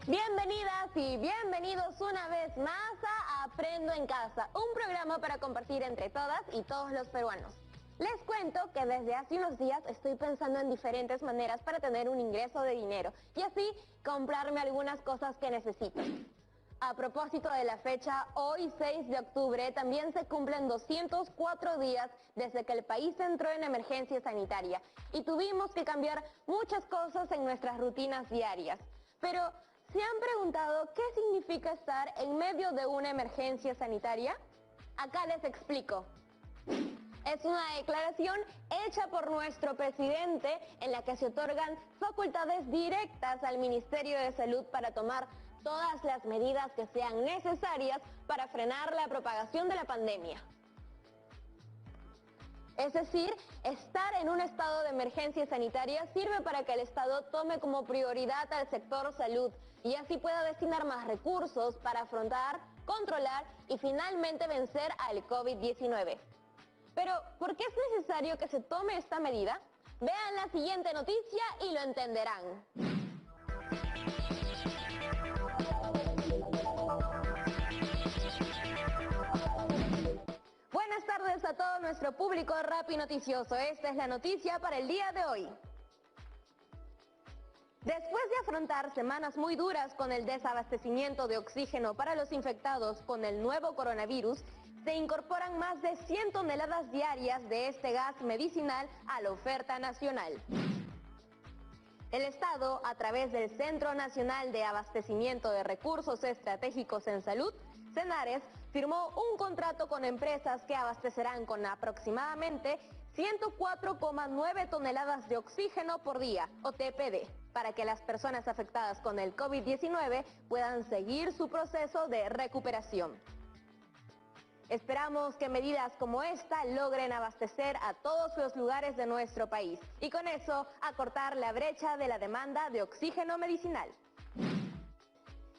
Bienvenidas y bienvenidos una vez más a Aprendo en Casa, un programa para compartir entre todas y todos los peruanos. Les cuento que desde hace unos días estoy pensando en diferentes maneras para tener un ingreso de dinero y así comprarme algunas cosas que necesito. A propósito de la fecha, hoy 6 de octubre también se cumplen 204 días desde que el país entró en emergencia sanitaria y tuvimos que cambiar muchas cosas en nuestras rutinas diarias. Pero, ¿se han preguntado qué significa estar en medio de una emergencia sanitaria? Acá les explico. Es una declaración hecha por nuestro presidente en la que se otorgan facultades directas al Ministerio de Salud para tomar todas las medidas que sean necesarias para frenar la propagación de la pandemia. Es decir, estar en un estado de emergencia sanitaria sirve para que el Estado tome como prioridad al sector salud y así pueda destinar más recursos para afrontar, controlar y finalmente vencer al COVID-19. Pero, ¿por qué es necesario que se tome esta medida? Vean la siguiente noticia y lo entenderán. Buenas tardes a todo nuestro público Rappi Noticioso. Esta es la noticia para el día de hoy. Después de afrontar semanas muy duras con el desabastecimiento de oxígeno para los infectados con el nuevo coronavirus, se incorporan más de 100 toneladas diarias de este gas medicinal a la oferta nacional. El Estado, a través del Centro Nacional de Abastecimiento de Recursos Estratégicos en Salud, CENARES, firmó un contrato con empresas que abastecerán con aproximadamente 104,9 toneladas de oxígeno por día, o TPD, para que las personas afectadas con el COVID-19 puedan seguir su proceso de recuperación. Esperamos que medidas como esta logren abastecer a todos los lugares de nuestro país y con eso acortar la brecha de la demanda de oxígeno medicinal.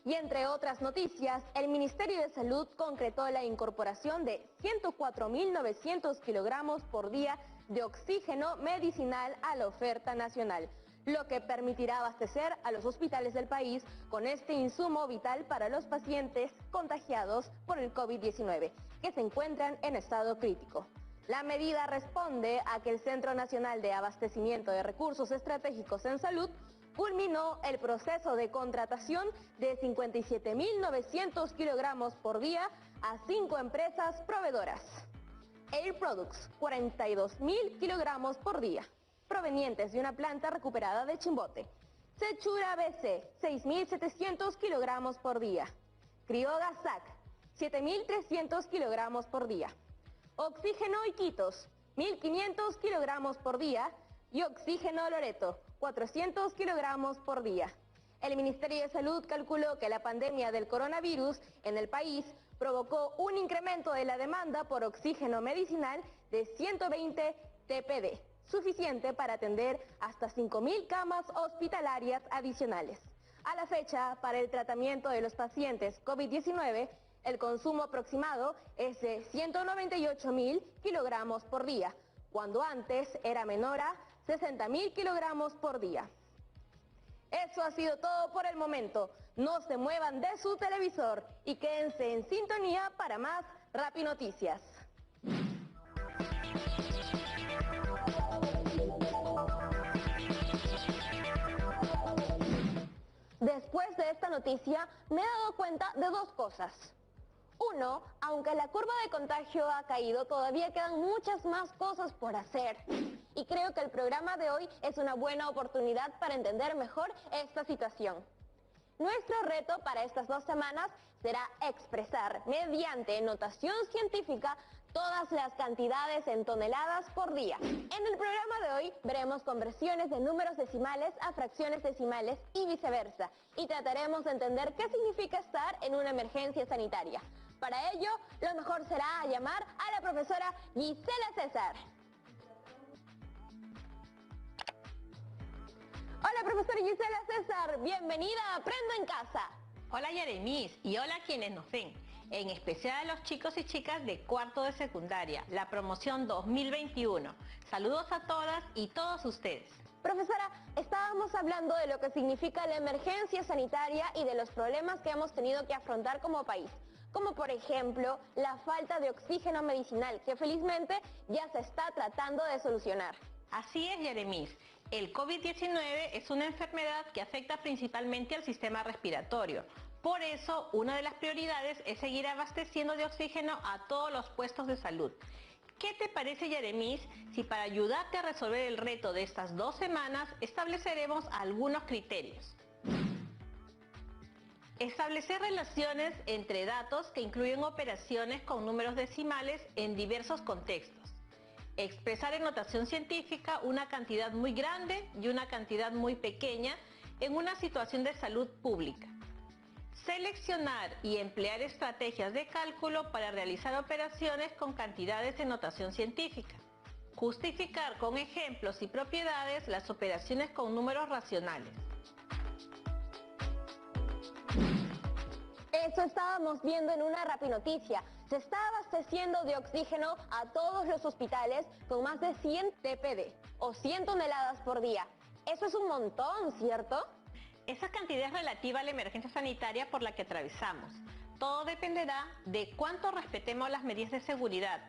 Y entre otras noticias, el Ministerio de Salud concretó la incorporación de 104.900 kilogramos por día de oxígeno medicinal a la oferta nacional, lo que permitirá abastecer a los hospitales del país con este insumo vital para los pacientes contagiados por el COVID-19, que se encuentran en estado crítico. La medida responde a que el Centro Nacional de Abastecimiento de Recursos Estratégicos en Salud culminó el proceso de contratación de 57.900 kilogramos por día a 5 empresas proveedoras. Air Products, 42.000 kilogramos por día, provenientes de una planta recuperada de Chimbote. Sechura BC, 6.700 kilogramos por día. Crioga SAC, 7.300 kilogramos por día. Oxígeno Iquitos, 1.500 kilogramos por día. Y Oxígeno Loreto, 400 kilogramos por día. El Ministerio de Salud calculó que la pandemia del coronavirus en el país provocó un incremento de la demanda por oxígeno medicinal de 120 TPD, suficiente para atender hasta 5.000 camas hospitalarias adicionales. A la fecha, para el tratamiento de los pacientes COVID-19, el consumo aproximado es de 198.000 kilogramos por día, cuando antes era menor a 60.000 kilogramos por día. Eso ha sido todo por el momento. No se muevan de su televisor y quédense en sintonía para más Rappi Noticias. Después de esta noticia me he dado cuenta de dos cosas. Uno, aunque la curva de contagio ha caído, todavía quedan muchas más cosas por hacer. Y creo que el programa de hoy es una buena oportunidad para entender mejor esta situación. Nuestro reto para estas 2 semanas será expresar mediante notación científica todas las cantidades en toneladas por día. En el programa de hoy veremos conversiones de números decimales a fracciones decimales y viceversa. Y trataremos de entender qué significa estar en una emergencia sanitaria. Para ello, lo mejor será llamar a la profesora Gisela César. Hola, profesora Gisela César, bienvenida a Aprendo en Casa. Hola Yeremis y hola quienes nos ven, en especial a los chicos y chicas de cuarto de secundaria, la promoción 2021. Saludos a todas y todos ustedes. Profesora, estábamos hablando de lo que significa la emergencia sanitaria y de los problemas que hemos tenido que afrontar como país, como por ejemplo la falta de oxígeno medicinal, que felizmente ya se está tratando de solucionar. Así es, Yeremis. El COVID-19 es una enfermedad que afecta principalmente al sistema respiratorio. Por eso, una de las prioridades es seguir abasteciendo de oxígeno a todos los puestos de salud. ¿Qué te parece, Yeremis, si para ayudarte a resolver el reto de estas 2 semanas estableceremos algunos criterios? Establecer relaciones entre datos que incluyen operaciones con números decimales en diversos contextos. Expresar en notación científica una cantidad muy grande y una cantidad muy pequeña en una situación de salud pública. Seleccionar y emplear estrategias de cálculo para realizar operaciones con cantidades en notación científica. Justificar con ejemplos y propiedades las operaciones con números racionales. Eso estábamos viendo en una rapinoticia. Se está abasteciendo de oxígeno a todos los hospitales con más de 100 TPD o 100 toneladas por día. Eso es un montón, ¿cierto? Esa cantidad es relativa a la emergencia sanitaria por la que atravesamos. Todo dependerá de cuánto respetemos las medidas de seguridad.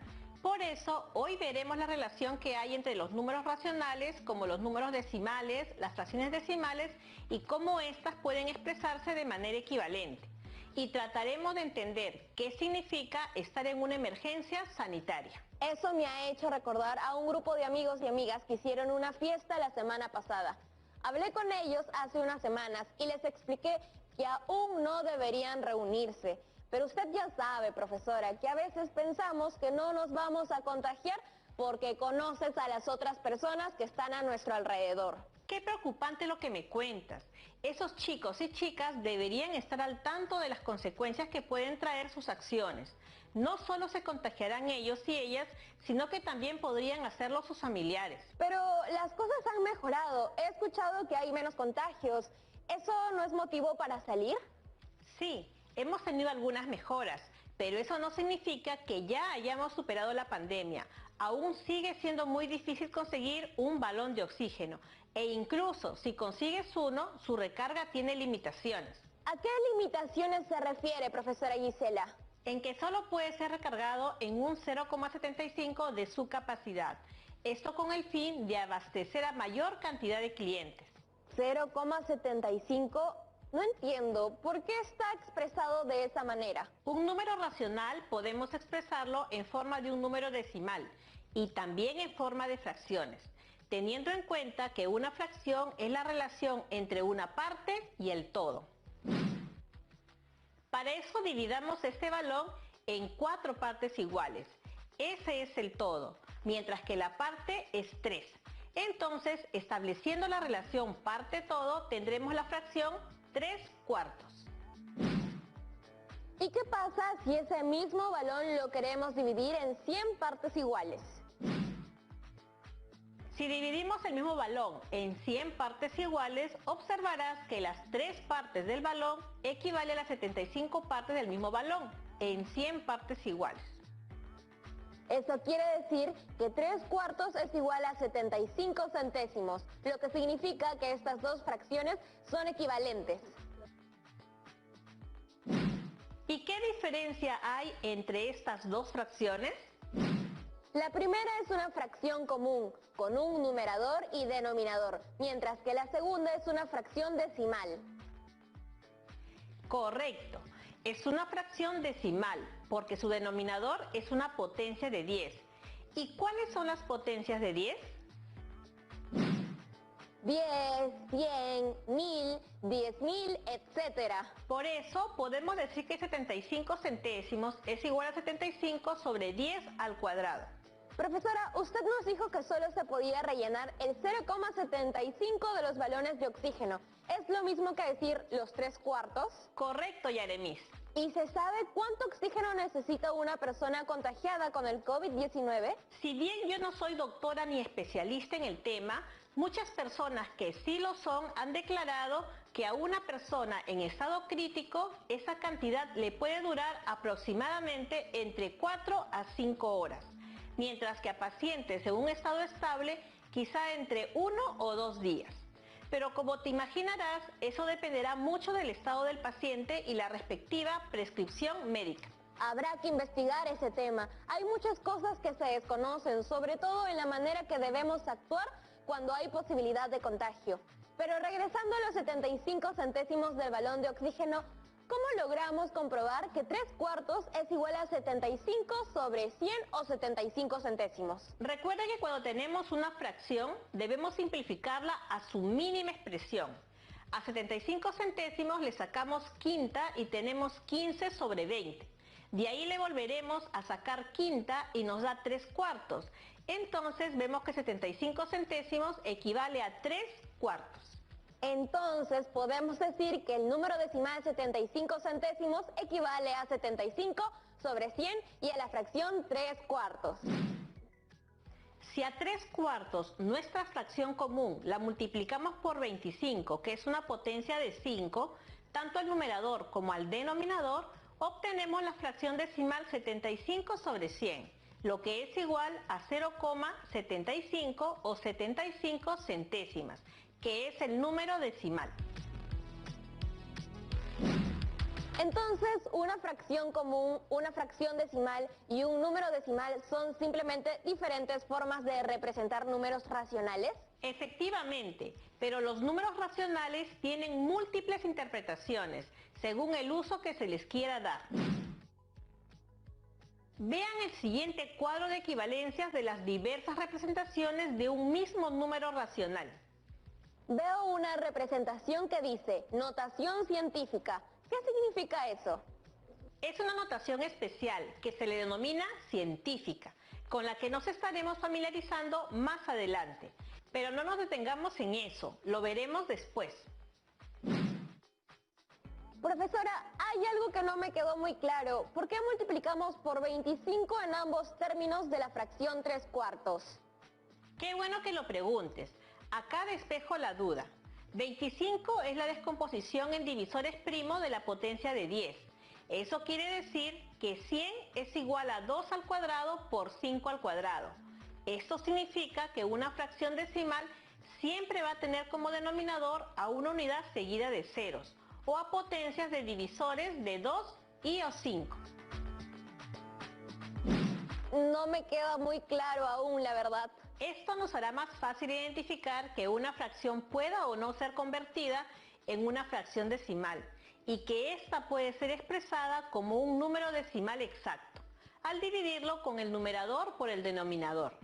Por eso, hoy veremos la relación que hay entre los números racionales, como los números decimales, las fracciones decimales, y cómo éstas pueden expresarse de manera equivalente. Y trataremos de entender qué significa estar en una emergencia sanitaria. Eso me ha hecho recordar a un grupo de amigos y amigas que hicieron una fiesta la semana pasada. Hablé con ellos hace unas semanas y les expliqué que aún no deberían reunirse. Pero usted ya sabe, profesora, que a veces pensamos que no nos vamos a contagiar porque conoces a las otras personas que están a nuestro alrededor. Qué preocupante lo que me cuentas. Esos chicos y chicas deberían estar al tanto de las consecuencias que pueden traer sus acciones. No solo se contagiarán ellos y ellas, sino que también podrían hacerlo sus familiares. Pero las cosas han mejorado. He escuchado que hay menos contagios. ¿Eso no es motivo para salir? Sí, hemos tenido algunas mejoras, pero eso no significa que ya hayamos superado la pandemia. Aún sigue siendo muy difícil conseguir un balón de oxígeno. E incluso si consigues uno, su recarga tiene limitaciones. ¿A qué limitaciones se refiere, profesora Gisela? En que solo puede ser recargado en un 0,75 de su capacidad. Esto con el fin de abastecer a mayor cantidad de clientes. 0,75. No entiendo, ¿por qué está expresado de esa manera? Un número racional podemos expresarlo en forma de un número decimal y también en forma de fracciones, teniendo en cuenta que una fracción es la relación entre una parte y el todo. Para eso dividamos este balón en 4 partes iguales. Ese es el todo, mientras que la parte es 3. Entonces, estableciendo la relación parte-todo, tendremos la fracción 3/4. ¿Y qué pasa si ese mismo balón lo queremos dividir en 100 partes iguales? Si dividimos el mismo balón en 100 partes iguales, observarás que las 3 partes del balón equivalen a las 75 partes del mismo balón, en 100 partes iguales. Eso quiere decir que 3/4 es igual a 75 centésimos, lo que significa que estas dos fracciones son equivalentes. ¿Y qué diferencia hay entre estas dos fracciones? La primera es una fracción común, con un numerador y denominador, mientras que la segunda es una fracción decimal. Correcto, es una fracción decimal, porque su denominador es una potencia de 10. ¿Y cuáles son las potencias de 10? 10, 100, 1000, 10.000, etc. Por eso podemos decir que 75 centésimos es igual a 75 sobre 10 al cuadrado. Profesora, usted nos dijo que solo se podía rellenar el 0,75 de los balones de oxígeno. ¿Es lo mismo que decir los 3/4? Correcto, Yeremis. ¿Y se sabe cuánto oxígeno necesita una persona contagiada con el COVID-19? Si bien yo no soy doctora ni especialista en el tema, muchas personas que sí lo son han declarado que a una persona en estado crítico esa cantidad le puede durar aproximadamente entre 4 a 5 horas, mientras que a pacientes en un estado estable quizá entre 1 o 2 días. Pero como te imaginarás, eso dependerá mucho del estado del paciente y la respectiva prescripción médica. Habrá que investigar ese tema. Hay muchas cosas que se desconocen, sobre todo en la manera que debemos actuar cuando hay posibilidad de contagio. Pero regresando a los 75 centésimos del balón de oxígeno, ¿cómo logramos comprobar que 3/4 es igual a 75 sobre 100 o 75 centésimos? Recuerda que cuando tenemos una fracción debemos simplificarla a su mínima expresión. A 75 centésimos le sacamos quinta y tenemos 15 sobre 20. De ahí le volveremos a sacar quinta y nos da 3/4. Entonces vemos que 75 centésimos equivale a 3/4. Entonces podemos decir que el número decimal 75 centésimos equivale a 75 sobre 100 y a la fracción 3/4. Si a 3/4 nuestra fracción común la multiplicamos por 25, que es una potencia de 5, tanto al numerador como al denominador, obtenemos la fracción decimal 75 sobre 100, lo que es igual a 0,75 o 75 centésimas, que es el número decimal. Entonces, una fracción común, una fracción decimal y un número decimal son simplemente diferentes formas de representar números racionales. Efectivamente, pero los números racionales tienen múltiples interpretaciones, según el uso que se les quiera dar. Vean el siguiente cuadro de equivalencias de las diversas representaciones de un mismo número racional. Veo una representación que dice notación científica. ¿Qué significa eso? Es una notación especial que se le denomina científica, con la que nos estaremos familiarizando más adelante. Pero no nos detengamos en eso, lo veremos después. Profesora, hay algo que no me quedó muy claro. ¿Por qué multiplicamos por 25 en ambos términos de la fracción 3/4? Qué bueno que lo preguntes. Acá despejo la duda. 25 es la descomposición en divisores primos de la potencia de 10. Eso quiere decir que 100 es igual a 2 al cuadrado por 5 al cuadrado. Esto significa que una fracción decimal siempre va a tener como denominador a una unidad seguida de ceros, o a potencias de divisores de 2 y o 5. No me queda muy claro aún, la verdad. Esto nos hará más fácil identificar que una fracción pueda o no ser convertida en una fracción decimal y que ésta puede ser expresada como un número decimal exacto, al dividirlo con el numerador por el denominador.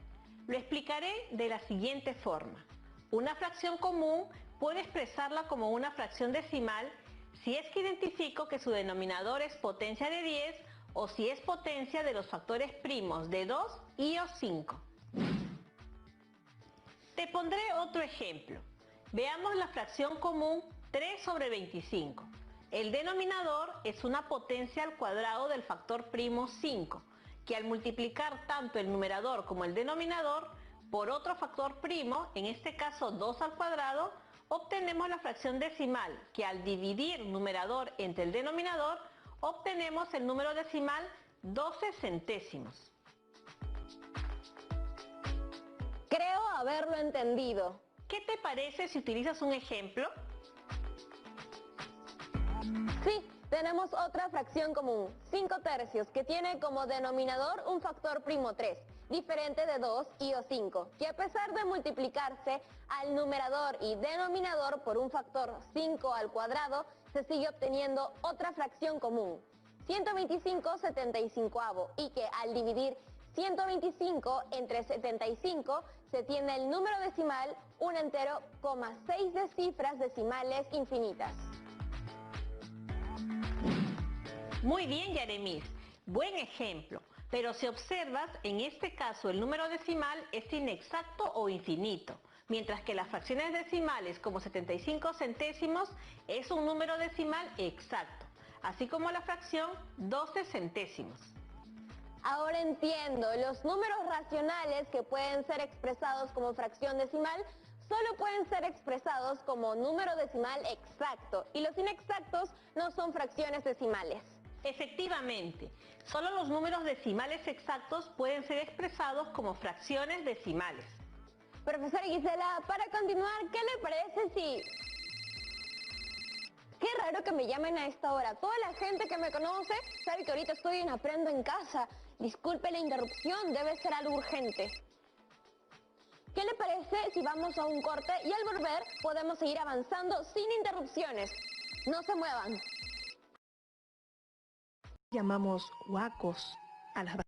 Lo explicaré de la siguiente forma. Una fracción común puedo expresarla como una fracción decimal si es que identifico que su denominador es potencia de 10 o si es potencia de los factores primos de 2 y o 5. Te pondré otro ejemplo. Veamos la fracción común 3 sobre 25. El denominador es una potencia al cuadrado del factor primo 5, que al multiplicar tanto el numerador como el denominador por otro factor primo, en este caso 2 al cuadrado, obtenemos la fracción decimal, que al dividir numerador entre el denominador, obtenemos el número decimal 12 centésimos. Creo haberlo entendido. ¿Qué te parece si utilizas un ejemplo? Sí, tenemos otra fracción común, 5/3, que tiene como denominador un factor primo 3, diferente de 2 y o 5, que a pesar de multiplicarse al numerador y denominador por un factor 5 al cuadrado, se sigue obteniendo otra fracción común, 125/75, y que al dividir 125 entre 75 se tiene el número decimal un entero, 6 de cifras decimales infinitas. Muy bien, Yaremis. Buen ejemplo. Pero si observas, en este caso el número decimal es inexacto o infinito, mientras que las fracciones decimales como 75 centésimos es un número decimal exacto, así como la fracción 12 centésimos. Ahora entiendo, los números racionales que pueden ser expresados como fracción decimal solo pueden ser expresados como número decimal exacto, y los inexactos no son fracciones decimales. Efectivamente, solo los números decimales exactos pueden ser expresados como fracciones decimales. Profesora Gisela, para continuar, ¿qué le parece si... Qué raro que me llamen a esta hora. Toda la gente que me conoce sabe que ahorita estoy en Aprendo en Casa. Disculpe la interrupción, debe ser algo urgente. ¿Qué le parece si vamos a un corte y al volver podemos seguir avanzando sin interrupciones? No se muevan. Llamamos huacos a las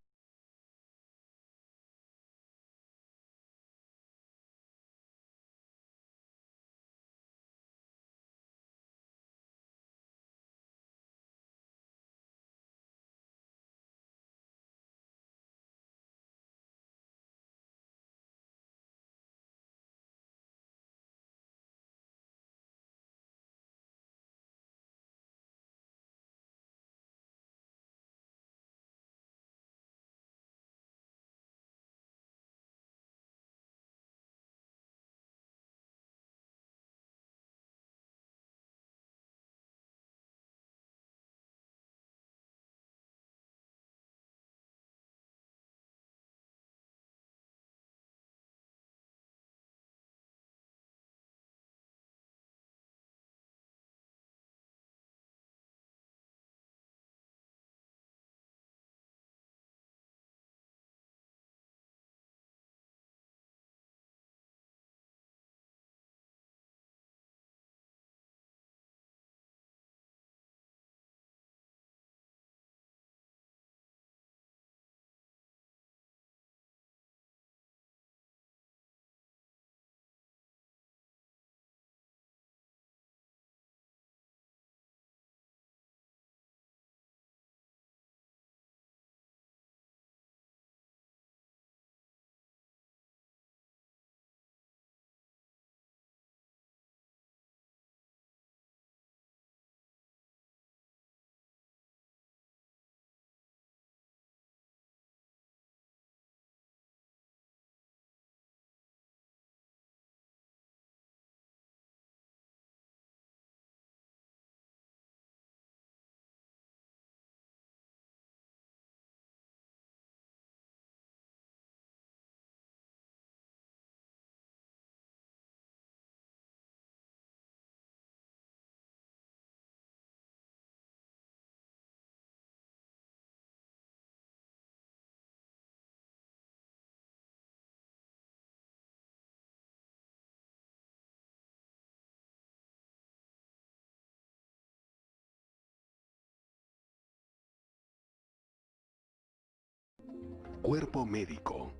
Cuerpo médico.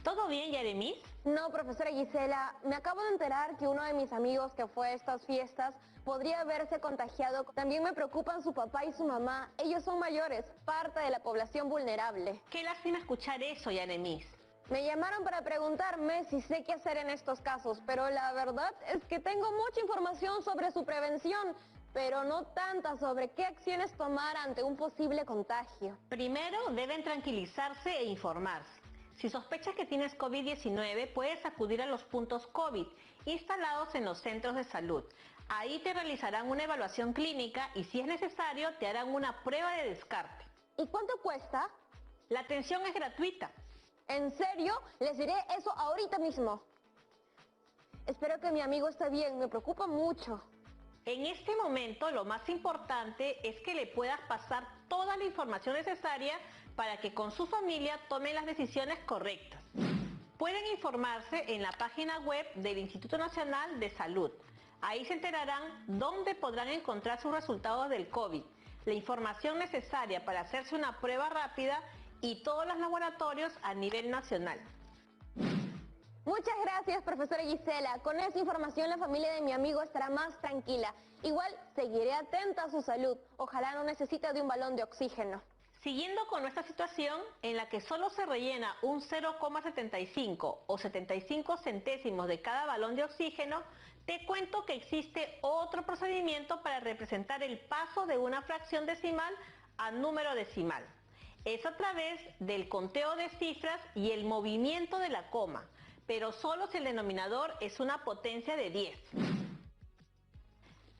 ¿Todo bien, Yaremis? No, profesora Gisela, me acabo de enterar que uno de mis amigos que fue a estas fiestas podría haberse contagiado. También me preocupan su papá y su mamá. Ellos son mayores, parte de la población vulnerable. Qué lástima escuchar eso, Yaremis. Me llamaron para preguntarme si sé qué hacer en estos casos, pero la verdad es que tengo mucha información sobre su prevención, pero no tanta sobre qué acciones tomar ante un posible contagio. Primero, deben tranquilizarse e informarse. Si sospechas que tienes COVID-19, puedes acudir a los puntos COVID instalados en los centros de salud. Ahí te realizarán una evaluación clínica y si es necesario te harán una prueba de descarte. ¿Y cuánto cuesta? La atención es gratuita. ¿En serio? Les diré eso ahorita mismo. Espero que mi amigo esté bien, me preocupa mucho. En este momento lo más importante es que le puedas pasar toda la información necesaria para que con su familia tomen las decisiones correctas. Pueden informarse en la página web del Instituto Nacional de Salud. Ahí se enterarán dónde podrán encontrar sus resultados del COVID, la información necesaria para hacerse una prueba rápida y todos los laboratorios a nivel nacional. Muchas gracias, profesora Gisela. Con esa información la familia de mi amigo estará más tranquila. Igual seguiré atenta a su salud. Ojalá no necesite de un balón de oxígeno. Siguiendo con nuestra situación en la que solo se rellena un 0,75 o 75 centésimos de cada balón de oxígeno, te cuento que existe otro procedimiento para representar el paso de una fracción decimal a número decimal. Es a través del conteo de cifras y el movimiento de la coma, pero solo si el denominador es una potencia de 10.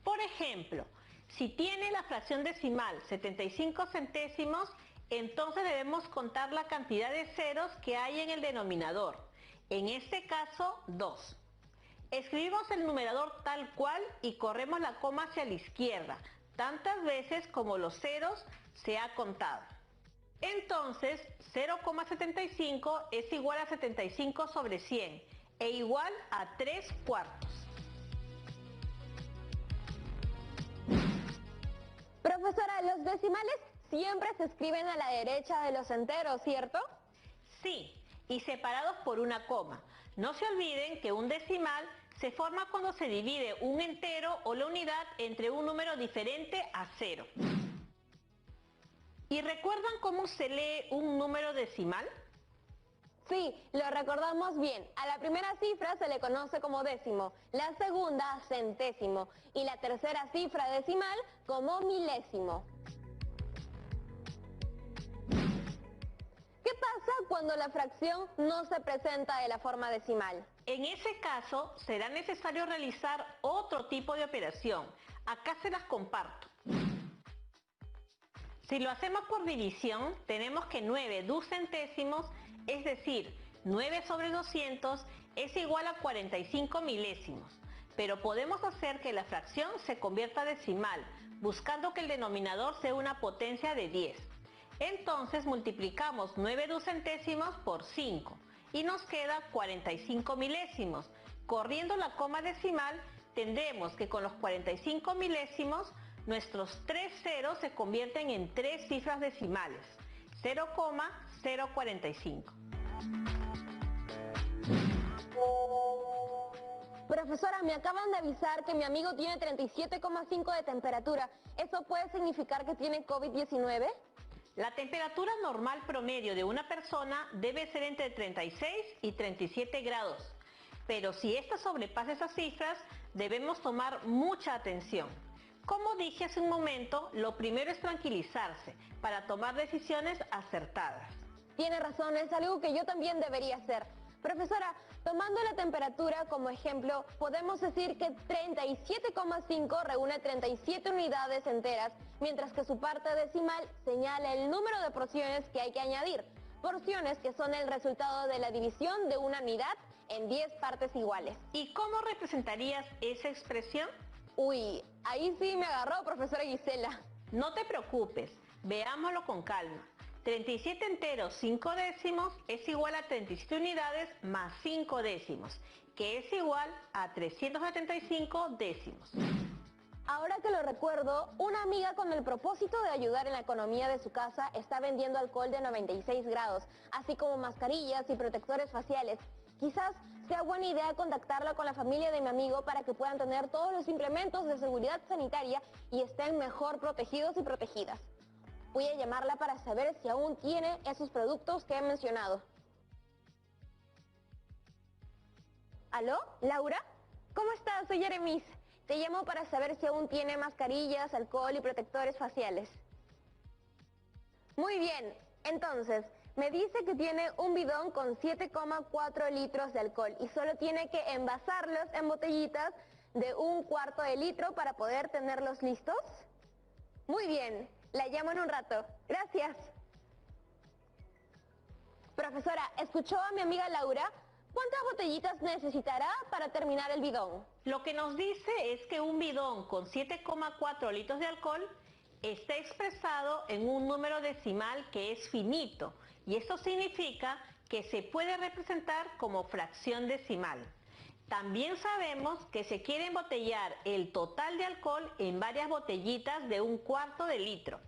Por ejemplo, si tiene la fracción decimal 75 centésimos, entonces debemos contar la cantidad de ceros que hay en el denominador. En este caso, 2. Escribimos el numerador tal cual y corremos la coma hacia la izquierda, tantas veces como los ceros se ha contado. Entonces, 0,75 es igual a 75 sobre 100 e igual a 3/4. Profesora, los decimales siempre se escriben a la derecha de los enteros, ¿cierto? Sí, y separados por una coma. No se olviden que un decimal se forma cuando se divide un entero o la unidad entre un número diferente a 0. ¿Y recuerdan cómo se lee un número decimal? Sí, lo recordamos bien. A la primera cifra se le conoce como décimo, la segunda centésimo y la tercera cifra decimal como milésimo. ¿Qué pasa cuando la fracción no se presenta de la forma decimal? En ese caso será necesario realizar otro tipo de operación. Acá se las comparto. Si lo hacemos por división, tenemos que 9 ducentésimos, es decir, 9 sobre 200, es igual a 45 milésimos. Pero podemos hacer que la fracción se convierta a decimal, buscando que el denominador sea una potencia de 10. Entonces multiplicamos 9 ducentésimos por 5 y nos queda 45 milésimos. Corriendo la coma decimal, tendremos que con los 45 milésimos, nuestros 3 ceros se convierten en 3 cifras decimales, 0,045. Profesora, me acaban de avisar que mi amigo tiene 37,5 de temperatura. ¿Eso puede significar que tiene COVID-19? La temperatura normal promedio de una persona debe ser entre 36 y 37 grados. Pero si esta sobrepasa esas cifras, debemos tomar mucha atención. Como dije hace un momento, lo primero es tranquilizarse para tomar decisiones acertadas. Tiene razón, es algo que yo también debería hacer. Profesora, tomando la temperatura como ejemplo, podemos decir que 37,5 reúne 37 unidades enteras, mientras que su parte decimal señala el número de porciones que hay que añadir. Porciones que son el resultado de la división de una unidad en 10 partes iguales. ¿Y cómo representarías esa expresión? Uy, ahí sí me agarró, profesora Gisela. No te preocupes, veámoslo con calma. 37 enteros 5 décimos es igual a 37 unidades más 5 décimos, que es igual a 375 décimos. Ahora que lo recuerdo, una amiga con el propósito de ayudar en la economía de su casa está vendiendo alcohol de 96 grados, así como mascarillas y protectores faciales. Quizás sea buena idea contactarla con la familia de mi amigo para que puedan tener todos los implementos de seguridad sanitaria y estén mejor protegidos y protegidas. Voy a llamarla para saber si aún tiene esos productos que he mencionado. ¿Aló, Laura? ¿Cómo estás? Soy Yeremis. Te llamo para saber si aún tiene mascarillas, alcohol y protectores faciales. Muy bien, entonces, me dice que tiene un bidón con 7,4 litros de alcohol y solo tiene que envasarlos en botellitas de 1/4 de litro para poder tenerlos listos. Muy bien, la llamo en un rato. Gracias. Profesora, ¿escuchó a mi amiga Laura? ¿Cuántas botellitas necesitará para terminar el bidón? Lo que nos dice es que un bidón con 7,4 litros de alcohol está expresado en un número decimal que es finito, y eso significa que se puede representar como fracción decimal. También sabemos que se quiere embotellar el total de alcohol en varias botellitas de 1/4 de litro.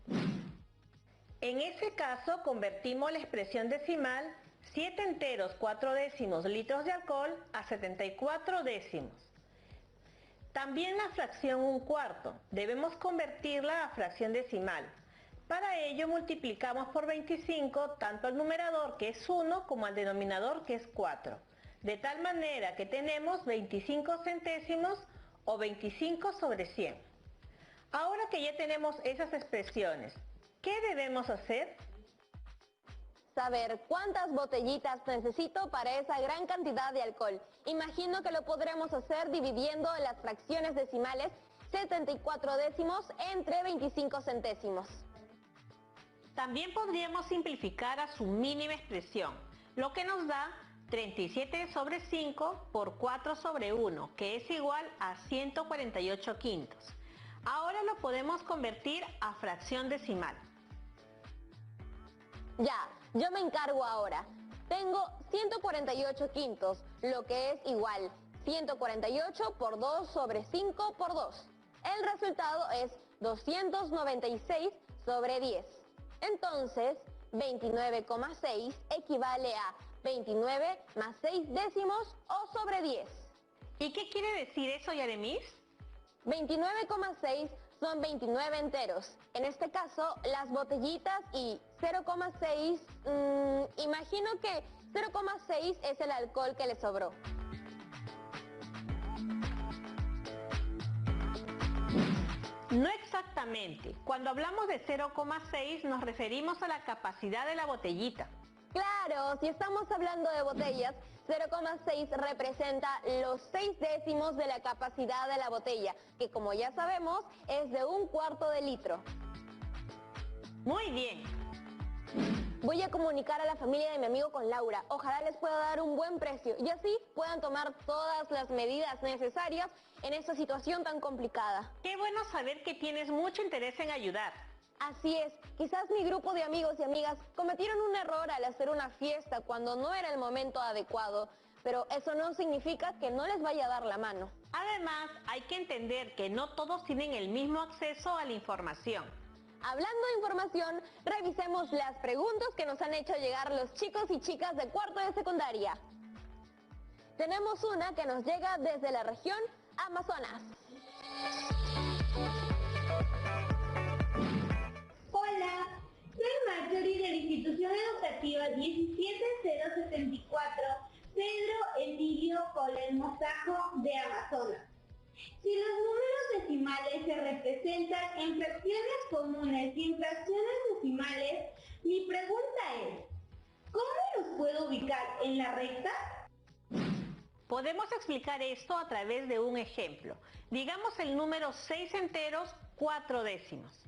En ese caso convertimos la expresión decimal 7 enteros 4 décimos litros de alcohol a 74 décimos. También la fracción 1/4 debemos convertirla a fracción decimal. Para ello multiplicamos por 25 tanto al numerador, que es 1, como al denominador, que es 4. De tal manera que tenemos 25 centésimos o 25 sobre 100. Ahora que ya tenemos esas expresiones, ¿qué debemos hacer? Saber cuántas botellitas necesito para esa gran cantidad de alcohol. Imagino que lo podremos hacer dividiendo las fracciones decimales 74 décimos entre 25 centésimos. También podríamos simplificar a su mínima expresión, lo que nos da 37 sobre 5 por 4 sobre 1, que es igual a 148 quintos. Ahora lo podemos convertir a fracción decimal. Ya, yo me encargo ahora. Tengo 148 quintos, lo que es igual 148 por 2 sobre 5 por 2. El resultado es 296 sobre 10. Entonces, 29,6 equivale a 29 más 6 décimos o sobre 10. ¿Y qué quiere decir eso, Yaremis? 29,6 son 29 enteros. En este caso, las botellitas y 0,6, imagino que 0,6 es el alcohol que le sobró. No exactamente. Cuando hablamos de 0,6 nos referimos a la capacidad de la botellita. Claro, si estamos hablando de botellas, 0,6 representa los 6 décimos de la capacidad de la botella, que como ya sabemos es de 1/4 de litro. Muy bien. Voy a comunicar a la familia de mi amigo con Laura. Ojalá les pueda dar un buen precio y así puedan tomar todas las medidas necesarias en esta situación tan complicada. Qué bueno saber que tienes mucho interés en ayudar. Así es, quizás mi grupo de amigos y amigas cometieron un error al hacer una fiesta cuando no era el momento adecuado, pero eso no significa que no les vaya a dar la mano. Además, hay que entender que no todos tienen el mismo acceso a la información. Hablando de información, revisemos las preguntas que nos han hecho llegar los chicos y chicas de cuarto de secundaria. Tenemos una que nos llega desde la región Amazonas. Hola, soy Marjorie de la institución educativa 17074 Pedro Emilio Colen Mostajo de Amazonas. Si los números decimales se representan en fracciones comunes y en fracciones decimales, mi pregunta es, ¿cómo los puedo ubicar en la recta? Podemos explicar esto a través de un ejemplo. Digamos el número 6 enteros, 4 décimos.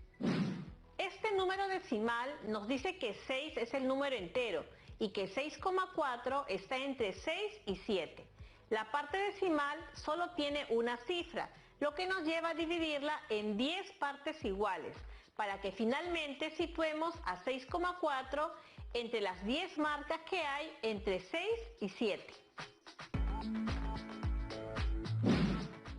Este número decimal nos dice que 6 es el número entero y que 6,4 está entre 6 y 7. La parte decimal solo tiene una cifra, lo que nos lleva a dividirla en 10 partes iguales, para que finalmente situemos a 6,4 entre las 10 marcas que hay entre 6 y 7.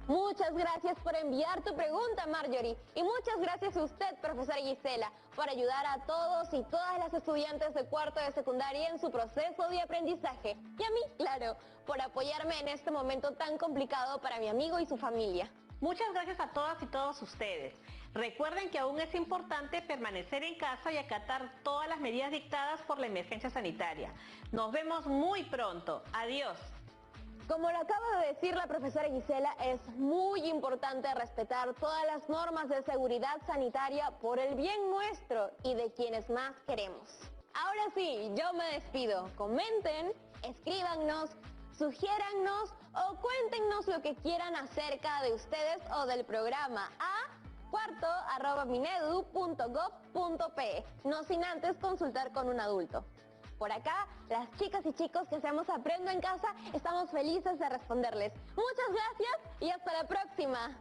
Muchas gracias por enviar tu pregunta, Marjorie. Y muchas gracias a usted, profesora Gisela, por ayudar a todos y todas las estudiantes de cuarto de secundaria en su proceso de aprendizaje. Y a mí, claro, por apoyarme en este momento tan complicado para mi amigo y su familia. Muchas gracias a todas y todos ustedes. Recuerden que aún es importante permanecer en casa y acatar todas las medidas dictadas por la emergencia sanitaria. Nos vemos muy pronto. Adiós. Como lo acaba de decir la profesora Gisela, es muy importante respetar todas las normas de seguridad sanitaria por el bien nuestro y de quienes más queremos. Ahora sí, yo me despido. Comenten, escríbanos, sugiérannos o cuéntenos lo que quieran acerca de ustedes o del programa a cuarto@minedu.gov.pe, no sin antes consultar con un adulto. Por acá, las chicas y chicos que hacemos Aprendo en Casa, estamos felices de responderles. Muchas gracias y hasta la próxima.